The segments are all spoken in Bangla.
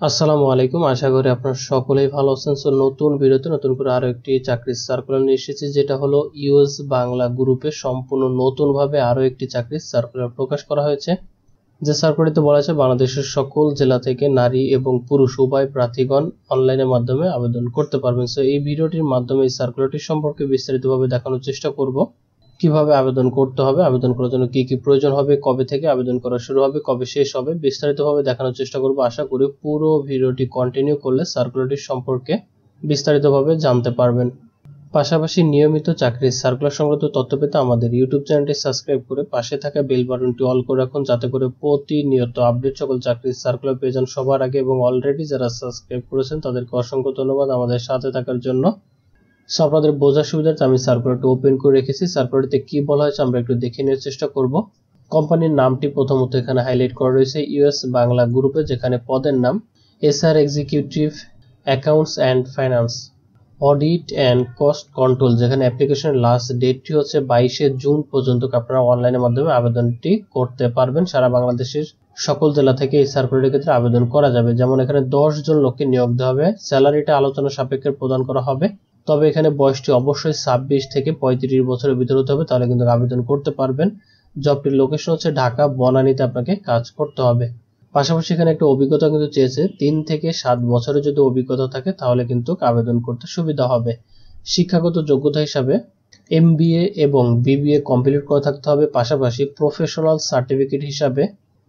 আসসালামু আলাইকুম, আশা করি আপনারা সকলেই ভালো আছেন। সো নতুন ভিডিওতে নতুন করে আরো একটি চাকরির সার্কুলার নিয়ে এসেছি, যেটা হলো ইউএস বাংলা গ্রুপে সম্পূর্ণ নতুন ভাবে আরো একটি চাকরির সার্কুলার প্রকাশ করা হয়েছে। যে সার্কুলারটিতে বলা আছে বাংলাদেশের সকল জেলা থেকে নারী এবং পুরুষ উভয় প্রার্থীগণ অনলাইনের মাধ্যমে আবেদন করতে পারবেন। সো এই ভিডিওটির মাধ্যমে এই সার্কুলারটি সম্পর্কে বিস্তারিতভাবে দেখানোর চেষ্টা করব। কিভাবে আবেদন করতে হবে, আবেদন করার জন্য কি কি প্রয়োজন হবে, কবে থেকে আবেদন করা শুরু হবে, কবে শেষ হবে, বিস্তারিতভাবে দেখানোর চেষ্টা করব। আশা করি পুরো ভিডিওটি কন্টিনিউ করলে সার্কুলারটি সম্পর্কে বিস্তারিতভাবে জানতে পারবেন। পাশাপাশি নিয়মিত চাকরির সার্কুলার সংক্রান্ত তথ্য পেতে আমাদের ইউটিউব চ্যানেলটি সাবস্ক্রাইব করে পাশে থাকা বেল বাটনটি অল করে রাখুন, যাতে করে প্রতিনিয়ত আপডেট সকল চাকরির সার্কুলার পেয়ে যান সবার আগে। এবং অলরেডি যারা সাবস্ক্রাইব করেছেন তাদেরকে অসংখ্য ধন্যবাদ আমাদের সাথে থাকার জন্য। সো আপনাদের বোঝার সুবিধার্থে আমি সার্কুলারটি ওপেন করে রেখেছি। সার্কুলারটিতে কি বলা হয়েছে আমরা একটু দেখে নেওয়ার চেষ্টা করব। কোম্পানির নামটি প্রথমত এখানে হাইলাইট করা রয়েছে, ইউএস বাংলা গ্রুপে, যেখানে পদের নাম SR executive accounts and finance audit and cost control, যেখানে অ্যাপ্লিকেশনের লাস্ট ডেটটি হচ্ছে 22শে জুন পর্যন্ত আপনারা অনলাইনের মাধ্যমে আবেদনটি করতে পারবেন। সারা বাংলাদেশের সকল জেলা থেকে এই সার্কুলারের ক্ষেত্রে আবেদন করা যাবে। যেমন এখানে 10 জন লোককে নিয়োগ দেওয়া হবে, স্যালারিটা আলোচনা সাপেক্ষে প্রদান করা হবে। তবে এখানে বয়সটি অবশ্যই 26 থেকে 35 বছরের ভিতরে হতে হবে, তাহলে কিন্তু আবেদন করতে পারবেন। জবটির লোকেশন হচ্ছে ঢাকা বনানীতে আপনাকে কাজ করতে হবে। পাশাপাশি এখানে একটা অভিজ্ঞতা কিন্তু চেয়েছে, 3 থেকে 7 বছরের যদি অভিজ্ঞতা থাকে তাহলে কিন্তু আবেদন করতে সুবিধা হবে। শিক্ষাগত যোগ্যতা হিসাবে এমবিএ এবং বিবিএ কমপ্লিট করা থাকতে হবে। পাশাপাশি প্রফেশনাল সার্টিফিকেট হিসাবে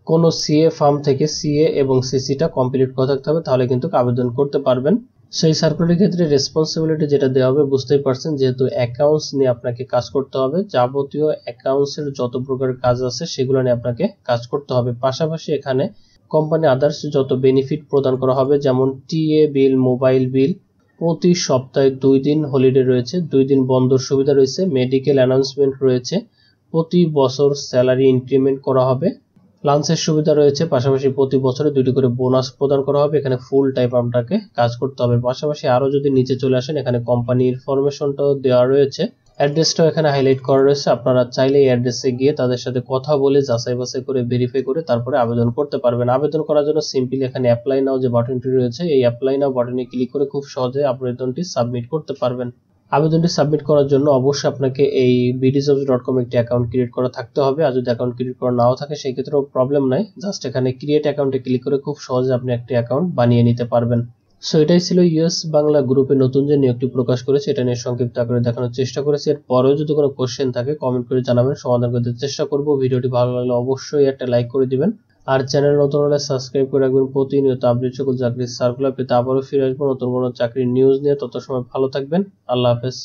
কোনো সিএ ফার্ম থেকে সিএ এবং সিসিটা কমপ্লিট করা থাকতে হবে, তাহলে কিন্তু আবেদন করতে পারবেন। সেই সার্কুলারের ক্ষেত্রে রেসপন্সিবিলিটি যেটা দেওয়া হবে বুঝতেই পারছেন, যেহেতু অ্যাকাউন্টস নিয়ে আপনাকে কাজ করতে হবে, যাবতীয় অ্যাকাউন্টসের যত প্রকার কাজ আছে সেগুলো নিয়ে আপনাকে কাজ করতে হবে। পাশাপাশি এখানে কোম্পানি আদার্স যত বেনিফিট প্রদান করা হবে, যেমন টিএ বিল, মোবাইল বিল, প্রতি সপ্তাহে 2 দিন হলিডে রয়েছে, 2 দিন বন্ধর সুবিধা রয়েছে, মেডিকেল অ্যানাউন্সমেন্ট রয়েছে, প্রতি বছর স্যালারি ইনক্রিমেন্ট করা হবে, লাঞ্চের সুবিধা রয়েছে। পাশাপাশি প্রতি বছরে 2টি করে বোনাস প্রদান করা হবে। এখানে ফুল টাইম আপনাকে কাজ করতে হবে। পাশাপাশি আরো যদি নিচে চলে আসেন, এখানে কোম্পানি ইনফরমেশনটাও দেওয়া রয়েছে, অ্যাড্রেসটাও এখানে হাইলাইট করা রয়েছে। আপনারা চাইলে এই অ্যাড্রেসে গিয়ে তাদের সাথে কথা বলে যাচাই বাছাই করে ভেরিফাই করে তারপরে আবেদন করতে পারবেন। আবেদন করার জন্য সিম্পলি এখানে অ্যাপ্লাই নাও যে বাটনটি রয়েছে, এই অ্যাপ্লাই নাও বাটনে ক্লিক করে খুব সহজে আবেদনটি সাবমিট করতে পারবেন। আবেদনটি সাবমিট করার জন্য অবশ্যই আপনাকে এই bdjobs.com একটি অ্যাকাউন্ট ক্রিয়েট করা থাকতে হবে। আর যদি অ্যাকাউন্ট ক্রিয়েট করা নাও থাকে সেই ক্ষেত্রেও প্রবলেম নাই, জাস্ট এখানে ক্রিয়েট অ্যাকাউন্টে ক্লিক করে খুব সহজে আপনি একটি অ্যাকাউন্ট বানিয়ে নিতে পারবেন। সো এটাই ছিল ইউএস বাংলা গ্রুপে নতুন যে নিয়োগটি প্রকাশ করেছে, এটা নিয়ে সংক্ষিপ্ত আকারে দেখানোর চেষ্টা করেছি। এর পরেও যদি কোনো কোশ্চেন থাকে কমেন্ট করে জানাবেন, সমাধান করতে চেষ্টা করব। ভিডিওটি ভালো লাগলে অবশ্যই একটা লাইক করে দিবেন, আর চ্যানেল নতুন হলে সাবস্ক্রাইব করে রাখবেন। প্রতিনিয়ত আপডেট সকল চাকরির সার্কুলার পেতে আবারও ফিরে আসবো নতুন কোনো চাকরির নিউজ নিয়ে। তত সময় ভালো থাকবেন, আল্লাহ হাফেজ।